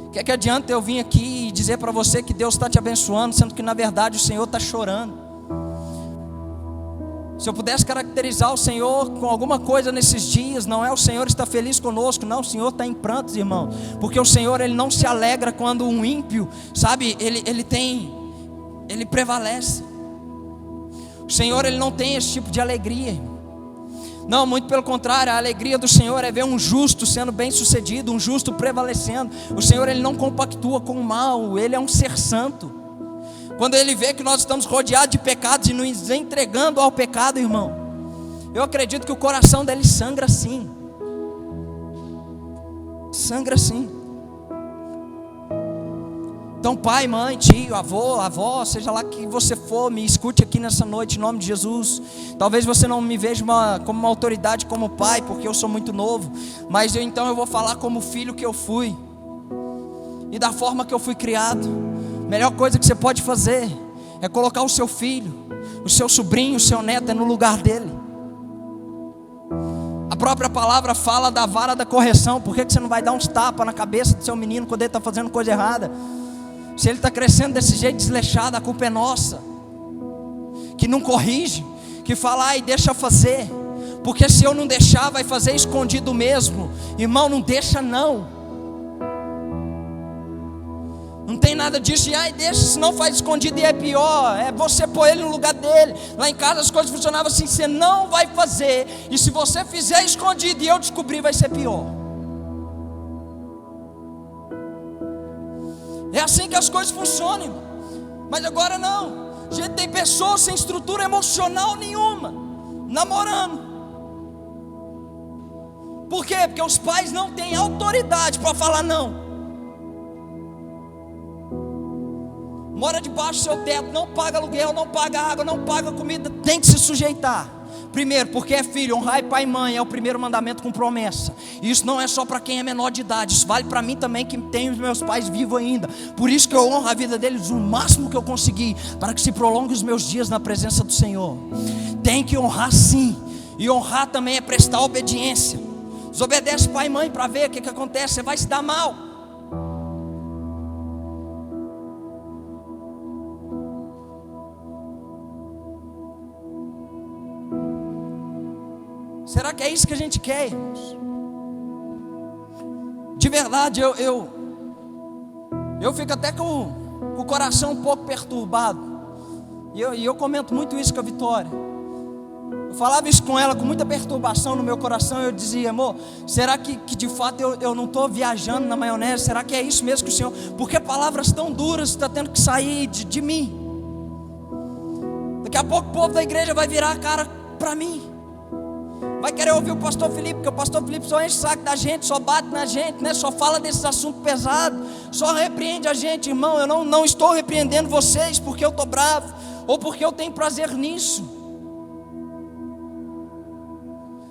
O que é que adianta eu vir aqui e dizer para você que Deus está te abençoando, sendo que na verdade o Senhor está chorando? Se eu pudesse caracterizar o Senhor com alguma coisa nesses dias, não é o Senhor está feliz conosco, não, o Senhor está em prantos, irmão. Porque o Senhor, Ele não se alegra quando um ímpio, sabe, ele prevalece. O Senhor, Ele não tem esse tipo de alegria. Não, muito pelo contrário, a alegria do Senhor é ver um justo sendo bem sucedido, um justo prevalecendo. O Senhor, Ele não compactua com o mal, Ele é um ser santo. Quando Ele vê que nós estamos rodeados de pecados e nos entregando ao pecado, irmão, eu acredito que o coração dele sangra sim. Sangra sim. Então pai, mãe, tio, avó, seja lá que você for, me escute aqui nessa noite, em nome de Jesus. Talvez você não me veja como uma autoridade, como pai, porque eu sou muito novo. Mas então eu vou falar como filho que eu fui, e da forma que eu fui criado. A melhor coisa que você pode fazer é colocar o seu filho, o seu sobrinho, o seu neto no lugar dele. A própria palavra fala da vara da correção. Por que você não vai dar uns tapas na cabeça do seu menino quando ele está fazendo coisa errada? Se ele está crescendo desse jeito desleixado, a culpa é nossa, que não corrige, que fala, ai, deixa fazer, porque se eu não deixar, vai fazer escondido mesmo. Irmão, não deixa não. Não tem nada disso, e ai, deixa, senão faz escondido e é pior. É você pôr ele no lugar dele. Lá em casa as coisas funcionavam assim: você não vai fazer, e se você fizer escondido e eu descobrir, vai ser pior. É assim que as coisas funcionam, irmão. Mas agora não. A gente tem pessoas sem estrutura emocional nenhuma, namorando. Por quê? Porque os pais não têm autoridade para falar não. Mora debaixo do seu teto, não paga aluguel, não paga água, não paga comida, tem que se sujeitar. Primeiro, porque é filho, honrai pai e mãe, é o primeiro mandamento com promessa. E isso não é só para quem é menor de idade, isso vale para mim também, que tenho os meus pais vivos ainda. Por isso que eu honro a vida deles o máximo que eu conseguir, para que se prolongue os meus dias na presença do Senhor. Tem que honrar sim, e honrar também é prestar obediência. Desobedece pai e mãe para ver o que acontece, você vai se dar mal. Será que é isso que a gente quer, irmãos? De verdade, eu fico até com o coração um pouco perturbado. E eu comento muito isso com a Vitória. Eu falava isso com ela com muita perturbação no meu coração. Eu dizia, amor, será que de fato eu não estou viajando na maionese? Será que é isso mesmo que o Senhor... Porque palavras tão duras estão tendo que sair de mim. Daqui a pouco o povo da igreja vai virar a cara para mim. Vai querer ouvir o pastor Felipe, porque o pastor Felipe só enche o saco da gente, só bate na gente, né? Só fala desses assuntos pesados, só repreende a gente. Irmão, eu não estou repreendendo vocês porque eu estou bravo, ou porque eu tenho prazer nisso.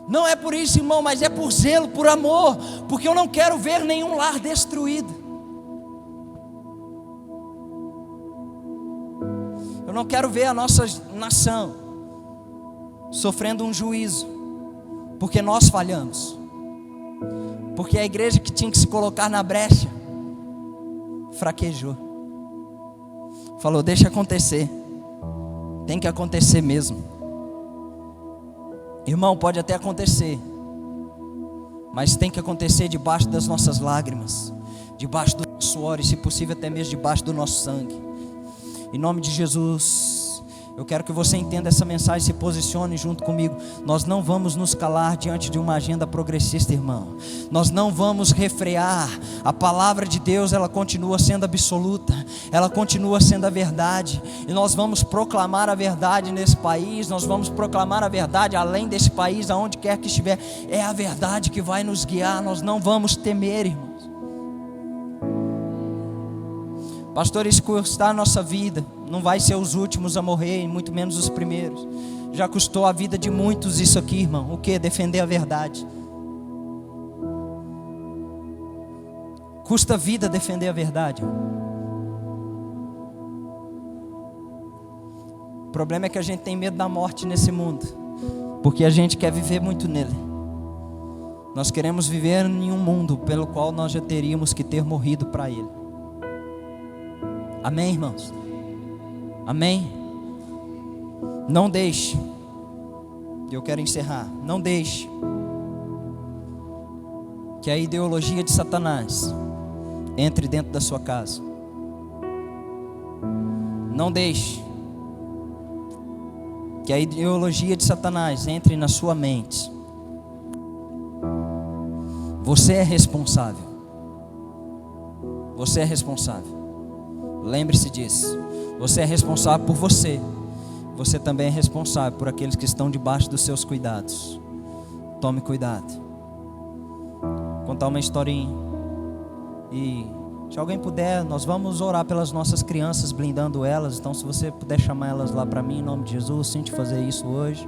Não é por isso, irmão, mas é por zelo, por amor, porque eu não quero ver nenhum lar destruído. Eu não quero ver a nossa nação sofrendo um juízo, porque nós falhamos, porque a igreja que tinha que se colocar na brecha fraquejou, falou, deixa acontecer. Tem que acontecer mesmo. Irmão, pode até acontecer, mas tem que acontecer debaixo das nossas lágrimas, debaixo do nosso suor e, se possível, até mesmo debaixo do nosso sangue. Em nome de Jesus, eu quero que você entenda essa mensagem e se posicione junto comigo. Nós não vamos nos calar diante de uma agenda progressista, irmão. Nós não vamos refrear. A palavra de Deus, ela continua sendo absoluta, ela continua sendo a verdade, e nós vamos proclamar a verdade nesse país, nós vamos proclamar a verdade além desse país, aonde quer que estiver. É a verdade que vai nos guiar, nós não vamos temer, irmãos. Pastor, isso custar a nossa vida, não vai ser os últimos a morrer, e muito menos os primeiros. Já custou a vida de muitos isso aqui, irmão. O que? Defender a verdade. Custa vida defender a verdade. O problema é que a gente tem medo da morte nesse mundo, porque a gente quer viver muito nele. Nós queremos viver em um mundo pelo qual nós já teríamos que ter morrido para ele. Amém, irmãos? Amém? Não deixe, eu quero encerrar, não deixe que a ideologia de Satanás entre dentro da sua casa. Não deixe que a ideologia de Satanás entre na sua mente. Você é responsável. Você é responsável. Lembre-se disso. Você é responsável por você. Você também é responsável por aqueles que estão debaixo dos seus cuidados. Tome cuidado. Vou contar uma historinha. E se alguém puder, nós vamos orar pelas nossas crianças, blindando elas. Então, se você puder chamar elas lá para mim, em nome de Jesus, sinto fazer isso hoje.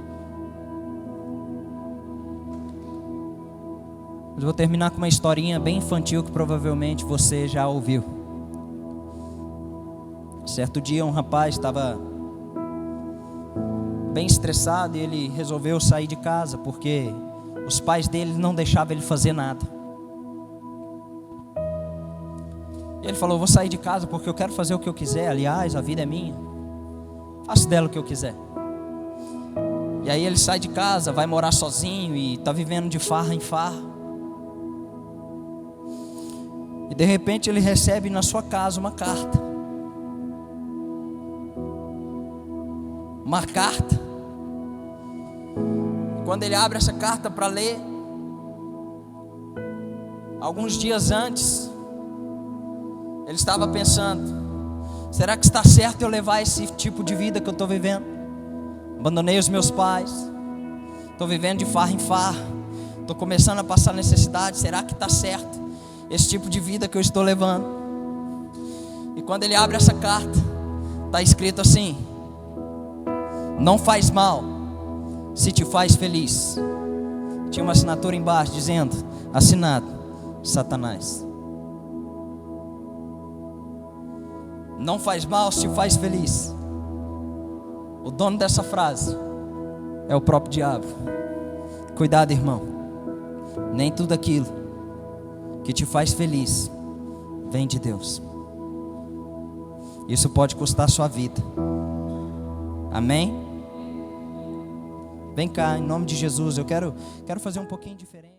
Mas vou terminar com uma historinha bem infantil que provavelmente você já ouviu. Certo dia um rapaz estava bem estressado e ele resolveu sair de casa porque os pais dele não deixavam ele fazer nada. E ele falou: vou sair de casa porque eu quero fazer o que eu quiser. Aliás, a vida é minha, faço dela o que eu quiser. E aí ele sai de casa, vai morar sozinho e está vivendo de farra em farra. E de repente ele recebe na sua casa uma carta. Uma carta. Quando ele abre essa carta para ler, alguns dias antes, ele estava pensando: será que está certo eu levar esse tipo de vida que eu estou vivendo? Abandonei os meus pais, estou vivendo de farra em farra, estou começando a passar necessidade. Será que está certo esse tipo de vida que eu estou levando? E quando ele abre essa carta, está escrito assim: não faz mal se te faz feliz. Tinha uma assinatura embaixo dizendo: assinado Satanás. Não faz mal se te faz feliz. O dono dessa frase é o próprio diabo. Cuidado, irmão. Nem tudo aquilo que te faz feliz vem de Deus. Isso pode custar a sua vida. Amém? Vem cá, em nome de Jesus, eu quero fazer um pouquinho diferente.